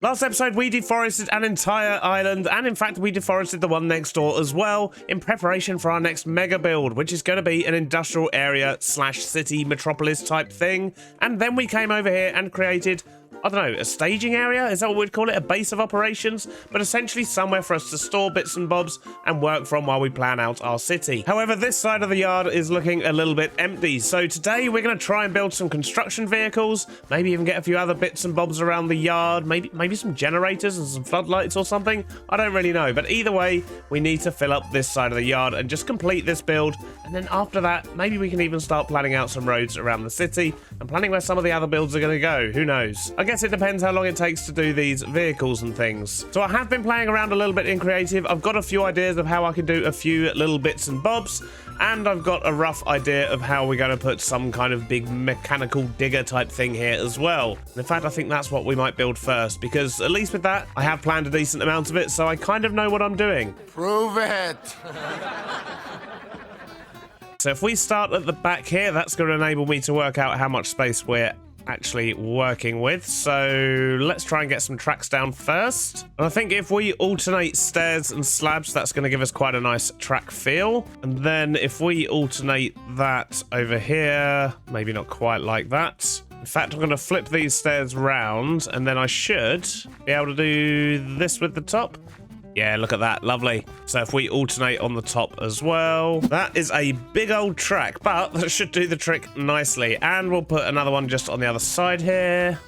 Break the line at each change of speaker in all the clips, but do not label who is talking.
Last episode, we deforested an entire island, and in fact, we deforested the one next door as well, in preparation for our next mega build, which is going to be an industrial area / city metropolis type thing. And then we came over here and created, I don't know, a staging area? Is that what we'd call it? A base of operations? But essentially somewhere for us to store bits and bobs and work from while we plan out our city. However, this side of the yard is looking a little bit empty. So today we're going to try and build some construction vehicles, maybe even get a few other bits and bobs around the yard, maybe some generators and some floodlights or something. I don't really know. But either way, we need to fill up this side of the yard and just complete this build. And then after that, maybe we can even start planning out some roads around the city and planning where some of the other builds are going to go. Who knows? I guess it depends how long it takes to do these vehicles and things. So I have been playing around a little bit in creative. I've got a few ideas of how I can do a few little bits and bobs, and I've got a rough idea of how we're going to put some kind of big mechanical digger type thing here as well. And in fact, I think that's what we might build first, because at least with that, I have planned a decent amount of it, so I kind of know what I'm doing.
Prove it!
So if we start at the back here, that's going to enable me to work out how much space we're actually working with. So let's try and get some tracks down first. And I think if we alternate stairs and slabs, that's going to give us quite a nice track feel. And then if we alternate that over here, maybe not quite like that. In fact, I'm going to flip these stairs round, and then I should be able to do this with the top. Yeah, look at that. Lovely. So if we alternate on the top as well, that is a big old track, but that should do the trick nicely. And we'll put another one just on the other side here.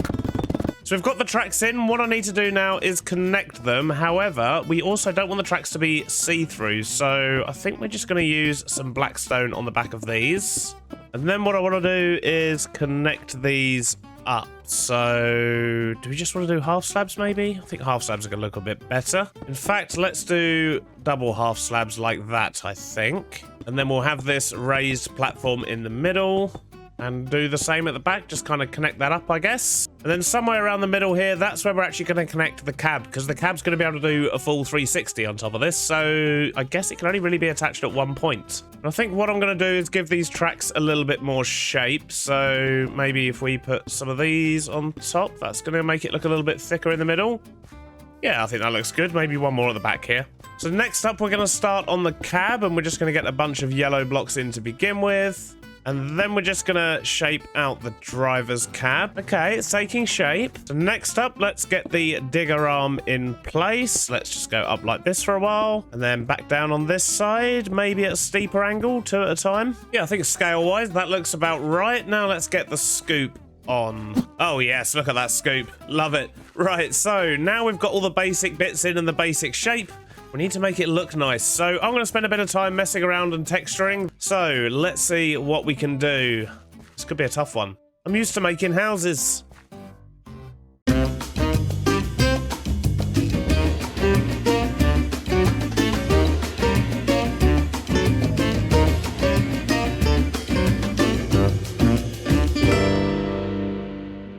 So we've got the tracks in. What I need to do now is connect them. However, we also don't want the tracks to be see-through. So I think we're just going to use some blackstone on the back of these. And then what I want to do is connect these up. So do we just want to do half slabs maybe? I think half slabs are going to look a bit better. In fact, let's do double half slabs like that, I think. And then we'll have this raised platform in the middle and do the same at the back, just kind of connect that up, I guess. And then somewhere around the middle here, that's where we're actually going to connect the cab, because the cab's going to be able to do a full 360 on top of this, so I guess it can only really be attached at one point. And I think what I'm going to do is give these tracks a little bit more shape, so maybe if we put some of these on top, that's going to make it look a little bit thicker in the middle. Yeah, I think that looks good. Maybe one more at the back here. So next up, we're going to start on the cab, and we're just going to get a bunch of yellow blocks in to begin with. And then we're just going to shape out the driver's cab. Okay, it's taking shape. So next up, let's get the digger arm in place. Let's just go up like this for a while. And then back down on this side, maybe at a steeper angle, 2 at a time. Yeah, I think scale-wise, that looks about right. Now let's get the scoop on. Oh yes, look at that scoop. Love it. Right, so now we've got all the basic bits in and the basic shape. We need to make it look nice, so I'm going to spend a bit of time messing around and texturing. So let's see what we can do. This could be a tough one. I'm used to making houses.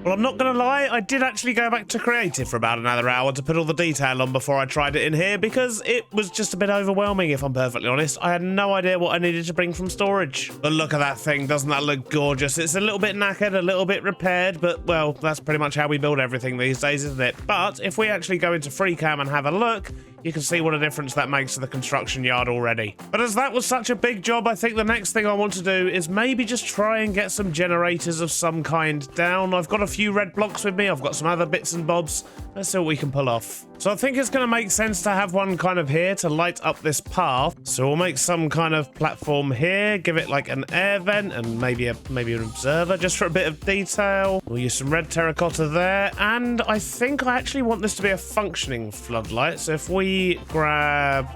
I'm not going to lie, I did actually go back to creative for about another hour to put all the detail on before I tried it in here, because it was just a bit overwhelming, if I'm perfectly honest. I had no idea what I needed to bring from storage. But look at that thing, doesn't that look gorgeous? It's a little bit knackered, a little bit repaired, but well, that's pretty much how we build everything these days, isn't it? But if we actually go into FIIIIINE and have a look, you can see what a difference that makes to the construction yard already. But as that was such a big job, I think the next thing I want to do is maybe just try and get some generators of some kind down. I've got a few red blocks with me. I've got some other bits and bobs. Let's see what we can pull off. So I think it's going to make sense to have one kind of here to light up this path. So we'll make some kind of platform here, give it like an air vent and maybe an observer just for a bit of detail. We'll use some red terracotta there. And I think I actually want this to be a functioning floodlight. So if we grab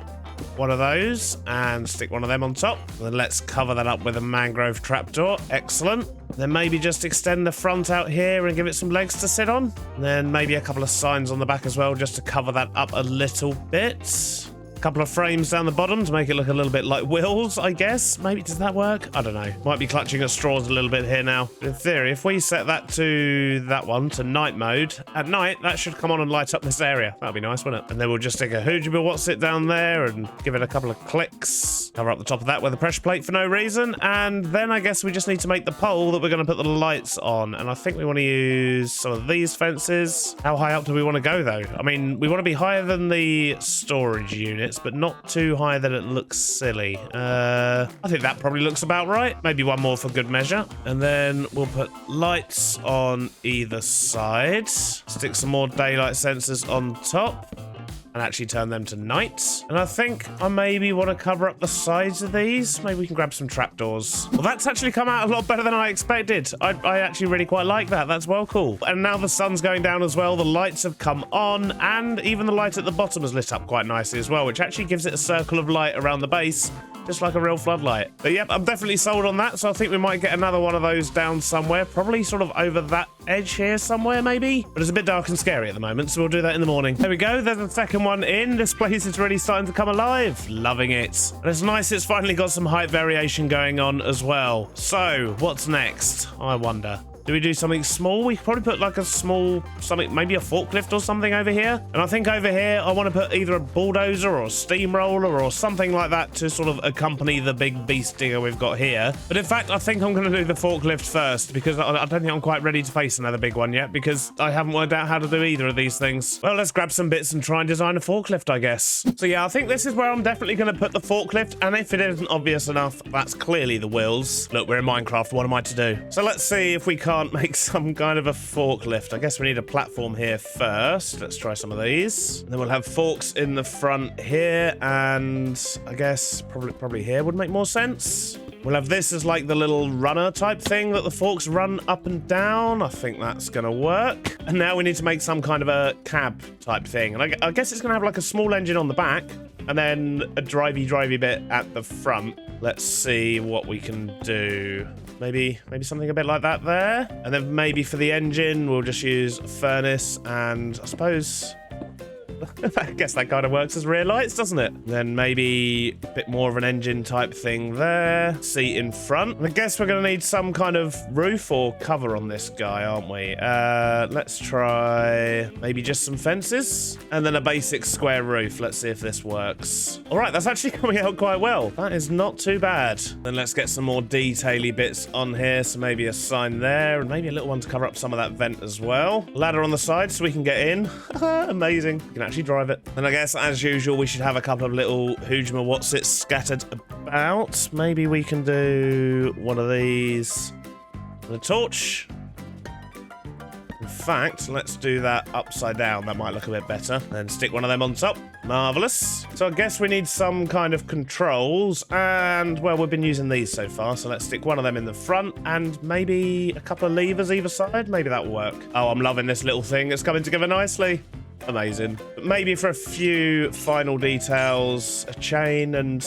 one of those and stick one of them on top, then let's cover that up with a mangrove trapdoor. Excellent. Then maybe just extend the front out here and give it some legs to sit on. And then maybe a couple of signs on the back as well, just to cover that up a little bit. A couple of frames down the bottom to make it look a little bit like wheels, I guess. Maybe, does that work? I don't know. Might be clutching at straws a little bit here now. In theory, if we set that to that one, to night mode, at night, that should come on and light up this area. That'd be nice, wouldn't it? And then we'll just stick a Hoojable What's It down there and give it a couple of clicks. Cover up the top of that with a pressure plate for no reason. And then I guess we just need to make the pole that we're going to put the lights on. And I think we want to use some of these fences. How high up do we want to go, though? I mean, we want to be higher than the storage units, but not too high that it looks silly. I think that probably looks about right. Maybe one more for good measure. And then we'll put lights on either side. Stick some more daylight sensors on top. And actually turn them to night. And I think I maybe want to cover up the sides of these. Maybe we can grab some trapdoors. Well, that's actually come out a lot better than I expected. I actually really quite like that. That's well cool. And now the sun's going down as well. The lights have come on, and even the light at the bottom has lit up quite nicely as well, which actually gives it a circle of light around the base, just like a real floodlight. But yep, I'm definitely sold on that, so I think we might get another one of those down somewhere, probably sort of over that edge here somewhere, maybe. But it's a bit dark and scary at the moment, so we'll do that in the morning. There we go, there's a second one in. This place is really starting to come alive. Loving it. And it's nice it's finally got some height variation going on as well. So, what's next? I wonder. Do we do something small? We could probably put like a small something, maybe a forklift or something over here. And I think over here, I want to put either a bulldozer or a steamroller or something like that to sort of accompany the big beast digger we've got here. But in fact, I think I'm going to do the forklift first because I don't think I'm quite ready to face another big one yet because I haven't worked out how to do either of these things. Well, let's grab some bits and try and design a forklift, I guess. So yeah, I think this is where I'm definitely going to put the forklift. And if it isn't obvious enough, that's clearly the wheels. Look, we're in Minecraft. What am I to do? So let's see if we can't make some kind of a forklift. I guess we need a platform here first. Let's try some of these. And then we'll have forks in the front here, and I guess probably here would make more sense. We'll have this as like the little runner type thing that the forks run up and down. I think that's gonna work. And now we need to make some kind of a cab type thing. And I guess it's gonna have like a small engine on the back and then a drivey bit at the front. Let's see what we can do. Maybe something a bit like that there. And then maybe for the engine, we'll just use a furnace and I suppose... I guess that kind of works as rear lights, doesn't it? Then maybe a bit more of an engine type thing there. Seat in front. I guess we're going to need some kind of roof or cover on this guy, aren't we? Let's try maybe just some fences and then a basic square roof. Let's see if this works. All right, that's actually coming out quite well. That is not too bad. Then let's get some more detaily bits on here. So maybe a sign there and maybe a little one to cover up some of that vent as well. Ladder on the side so we can get in. Amazing. We can actually drive it. And I guess, as usual, we should have a couple of little Hoojama What's It scattered about. Maybe we can do one of these and a torch. In fact, let's do that upside down. That might look a bit better. Then stick one of them on top. Marvellous. So I guess we need some kind of controls. And, well, we've been using these so far. So let's stick one of them in the front and maybe a couple of levers either side. Maybe that'll work. Oh, I'm loving this little thing. It's coming together nicely. Amazing. But maybe for a few final details, a chain and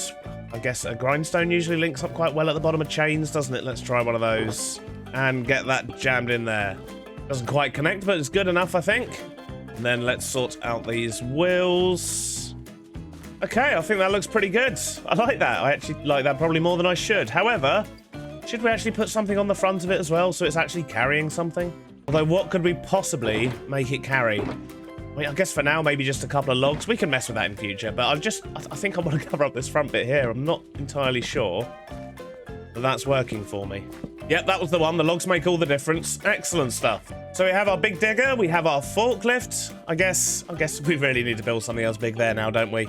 I guess a grindstone usually links up quite well at the bottom of chains, doesn't it? Let's try one of those and get that jammed in there. Doesn't quite connect, but it's good enough, I think. And then let's sort out these wheels. Okay, I think that looks pretty good. I like that. I actually like that probably more than I should. However, should we actually put something on the front of it as well so it's actually carrying something? Although, what could we possibly make it carry? Wait, I guess for now, maybe just a couple of logs. We can mess with that in future, but I think I want to cover up this front bit here. I'm not entirely sure that that's working for me. Yep, that was the one. The logs make all the difference. Excellent stuff. So we have our big digger. We have our forklift. I guess we really need to build something else big there now, don't we?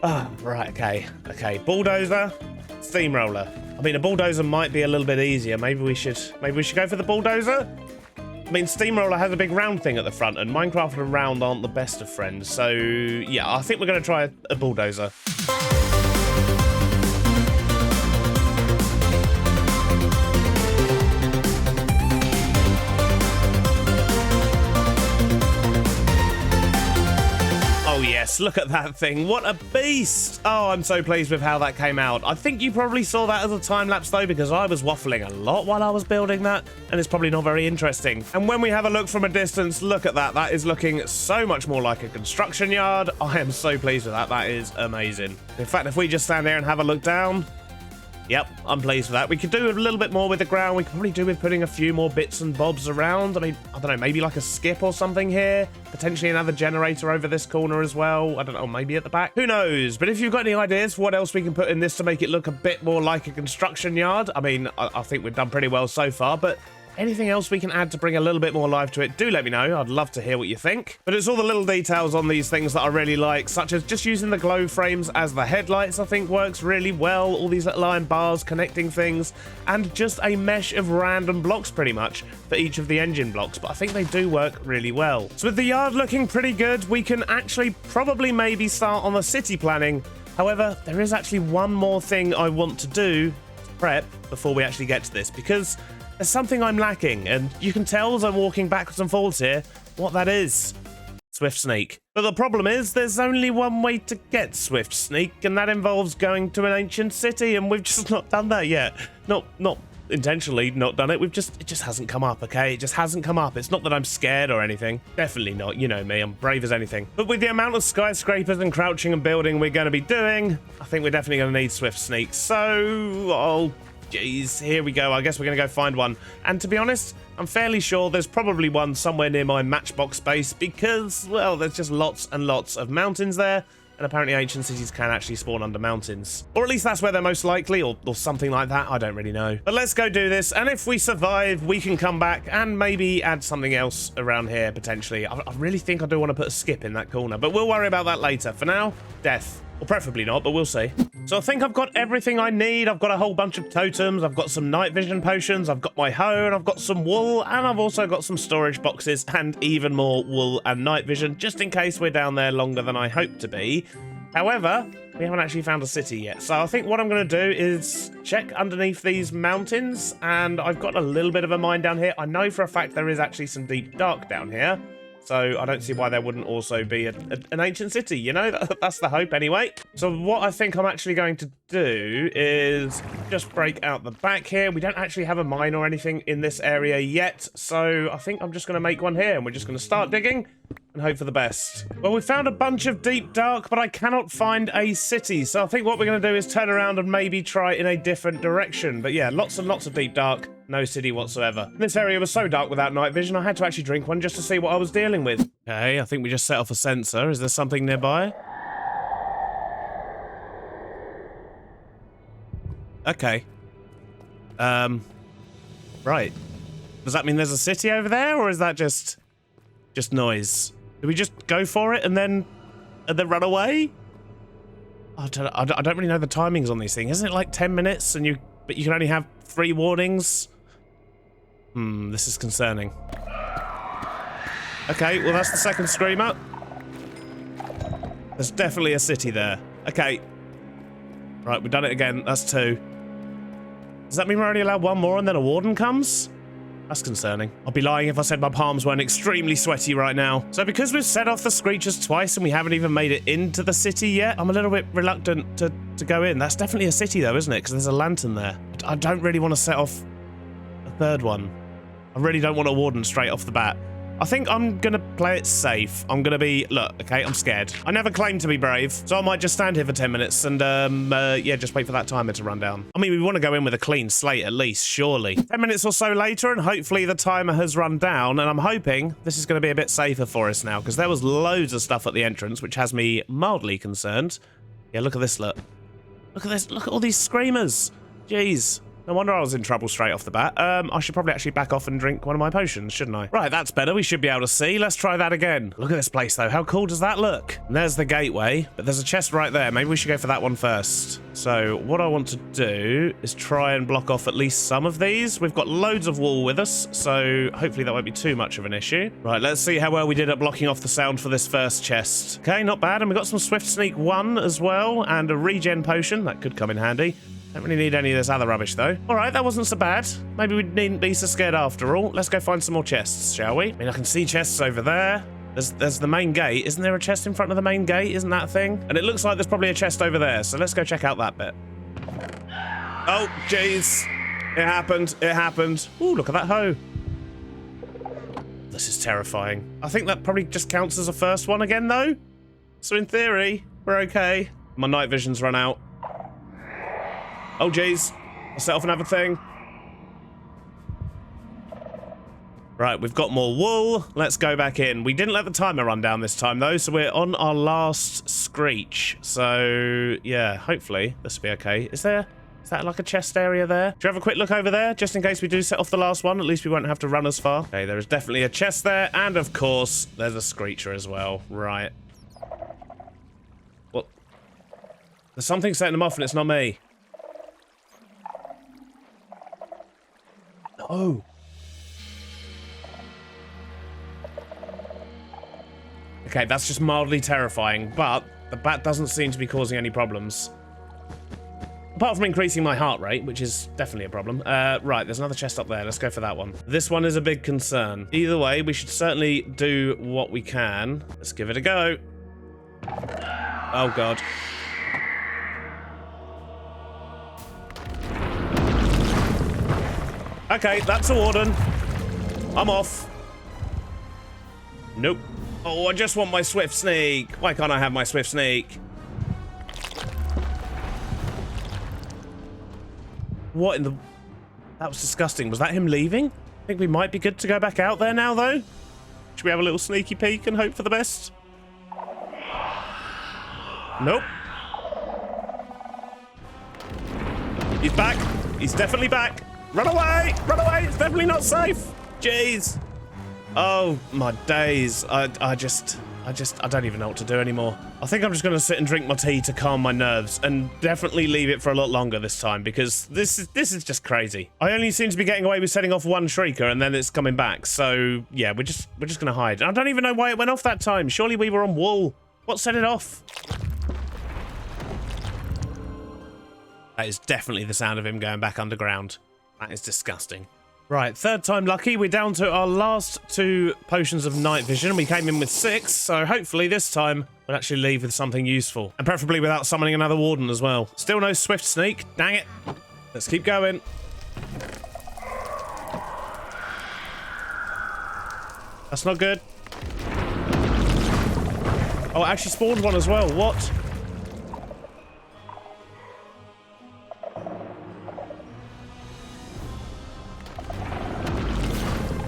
Ah, right, okay. Okay, bulldozer, steamroller. I mean, a bulldozer might be a little bit easier. Maybe we should go for the bulldozer? I mean, Steamroller has a big round thing at the front, and Minecraft and round aren't the best of friends. So, yeah, I think we're going to try a bulldozer. Oh, yeah. yes, look at that thing. What a beast. Oh, I'm so pleased with how that came out. I think you probably saw that as a time-lapse, though, because I was waffling a lot while I was building that, and it's probably not very interesting. And when we have a look from a distance, look at that. That is looking so much more like a construction yard. I am so pleased with that. That is amazing. In fact, if we just stand here and have a look down... Yep, I'm pleased with that. We could do a little bit more with the ground. We could probably do with putting a few more bits and bobs around. I mean, I don't know, maybe like a skip or something here. Potentially another generator over this corner as well. I don't know, maybe at the back. Who knows? But if you've got any ideas for what else we can put in this to make it look a bit more like a construction yard, I mean, I think we've done pretty well so far, but... anything else we can add to bring a little bit more life to it, do let me know. I'd love to hear what you think. But it's all the little details on these things that I really like, such as just using the glow frames as the headlights, I think works really well. All these little iron bars connecting things, and just a mesh of random blocks pretty much for each of the engine blocks. But I think they do work really well. So with the yard looking pretty good, we can actually probably maybe start on the city planning. However, there is actually one more thing I want to do to prep before we actually get to this, because there's something I'm lacking, and you can tell as I'm walking backwards and forwards here what that is. Swift Sneak. But the problem is, there's only one way to get Swift Sneak, and that involves going to an ancient city, and we've just not done that yet. Not intentionally not done it. It just hasn't come up, okay? It just hasn't come up. It's not that I'm scared or anything. Definitely not. You know me, I'm brave as anything. But with the amount of skyscrapers and crouching and building we're going to be doing, I think we're definitely going to need Swift Sneak. So, jeez, here we go. I guess we're going to go find one. And to be honest, I'm fairly sure there's probably one somewhere near my matchbox base because, well, there's just lots and lots of mountains there. And apparently ancient cities can actually spawn under mountains. Or at least that's where they're most likely, or something like that. I don't really know. But let's go do this. And if we survive, we can come back and maybe add something else around here, potentially. I really think I do want to put a skip in that corner. But we'll worry about that later. For now, death. Or preferably not, but we'll see. So I think I've got everything I need. I've got a whole bunch of totems. I've got some night vision potions. I've got my hoe, and I've got some wool. And I've also got some storage boxes and even more wool and night vision, just in case we're down there longer than I hope to be. However, we haven't actually found a city yet. So I think what I'm going to do is check underneath these mountains. And I've got a little bit of a mine down here. I know for a fact there is actually some deep dark down here. So I don't see why there wouldn't also be an ancient city, you know? That's the hope anyway. So what I think I'm actually going to do is just break out the back here. We don't actually have a mine or anything in this area yet. So I think I'm just going to make one here, and we're just going to start digging and hope for the best. Well, we found a bunch of deep dark, but I cannot find a city. So I think what we're going to do is turn around and maybe try in a different direction. But yeah, lots and lots of deep dark. No city whatsoever. This area was so dark without night vision, I had to actually drink one just to see what I was dealing with. Okay, I think we just set off a sensor. Is there something nearby? Okay. Right. Does that mean there's a city over there, or is that just noise? Do we just go for it and then run away? I don't really know the timings on these things. Isn't it like 10 minutes but you can only have 3 warnings? This is concerning. Okay, well that's the second screamer. There's definitely a city there. Okay. Right, we've done it again. That's 2. Does that mean we're only allowed 1 more and then a warden comes? That's concerning. I'd be lying if I said my palms weren't extremely sweaty right now. So because we've set off the screechers twice and we haven't even made it into the city yet, I'm a little bit reluctant to go in. That's definitely a city though, isn't it? Because there's a lantern there. I don't really want to set off a 3rd one. I really don't want a warden straight off the bat. I think I'm going to play it safe. I'm going to be... Look, okay, I'm scared. I never claimed to be brave, so I might just stand here for 10 minutes and, yeah, just wait for that timer to run down. I mean, we want to go in with a clean slate at least, surely. 10 minutes or so later, and hopefully the timer has run down, and I'm hoping this is going to be a bit safer for us now, because there was loads of stuff at the entrance, which has me mildly concerned. Yeah, look at this, look. Look at this. Look at all these screamers. Jeez. No wonder I was in trouble straight off the bat. I should probably actually back off and drink one of my potions, shouldn't I? Right, that's better. We should be able to see. Let's try that again. Look at this place, though. How cool does that look? And there's the gateway, but there's a chest right there. Maybe we should go for that one first. So what I want to do is try and block off at least some of these. We've got loads of wool with us, so hopefully that won't be too much of an issue. Right, let's see how well we did at blocking off the sound for this first chest. Okay, not bad. And we've got some Swift Sneak 1 as well, and a regen potion. That could come in handy. Don't really need any of this other rubbish, though. All right, that wasn't so bad. Maybe we needn't be so scared after all. Let's go find some more chests, shall we? I mean, I can see chests over there. There's the main gate. Isn't there a chest in front of the main gate? Isn't that a thing? And it looks like there's probably a chest over there. So let's go check out that bit. Oh, jeez. It happened. It happened. Ooh, look at that hoe. This is terrifying. I think that probably just counts as a first one again, though. So in theory, we're okay. My night vision's run out. Oh, jeez. I'll set off another thing. Right, we've got more wool. Let's go back in. We didn't let the timer run down this time, though, so we're on our last screech. So, yeah, hopefully this will be okay. Is that like a chest area there? Do you have a quick look over there, just in case we do set off the last one? At least we won't have to run as far. Okay, there is definitely a chest there, and of course, there's a screecher as well. Right. Well, there's something setting them off, and it's not me. No. Okay, that's just mildly terrifying, but the bat doesn't seem to be causing any problems. Apart from increasing my heart rate, which is definitely a problem. Right, there's another chest up there. Let's go for that one. This one is a big concern. Either way, we should certainly do what we can. Let's give it a go. Oh, God. Okay, that's a warden. I'm off. Nope. Oh, I just want my swift sneak. Why can't I have my swift sneak? What in the... That was disgusting. Was that him leaving? I think we might be good to go back out there now, though. Should we have a little sneaky peek and hope for the best? Nope. He's back. He's definitely back. Run away! Run away! It's definitely not safe! Jeez. Oh, my days. I don't even know what to do anymore. I think I'm just going to sit and drink my tea to calm my nerves and definitely leave it for a lot longer this time because this is just crazy. I only seem to be getting away with setting off one shrieker and then it's coming back. So, yeah, we're just going to hide. I don't even know why it went off that time. Surely we were on wool. What set it off? That is definitely the sound of him going back underground. That is disgusting. Right, third time lucky. We're down to our last 2 potions of night vision. We came in with 6, so hopefully this time we'll actually leave with something useful. And preferably without summoning another warden as well. Still no swift sneak. Dang it. Let's keep going. That's not good. Oh, it actually spawned one as well. What?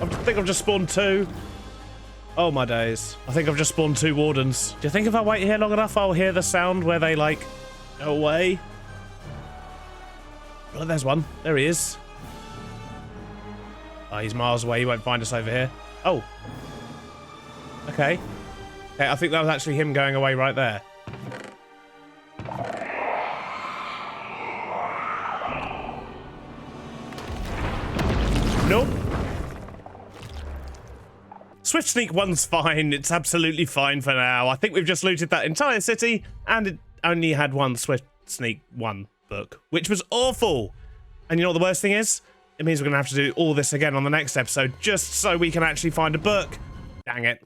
I think I've just spawned 2. Oh my days. I think I've just spawned 2 wardens. Do you think if I wait here long enough I'll hear the sound where they like go away? Oh, there's one. There he is. Oh, he's miles away. He won't find us over here. Oh. Okay. Okay, I think that was actually him going away right there. Nope. Swift Sneak 1's fine. It's absolutely fine for now. I think we've just looted that entire city, and it only had one Swift Sneak 1 book, which was awful. And you know what the worst thing is? It means we're going to have to do all this again on the next episode, just so we can actually find a book. Dang it.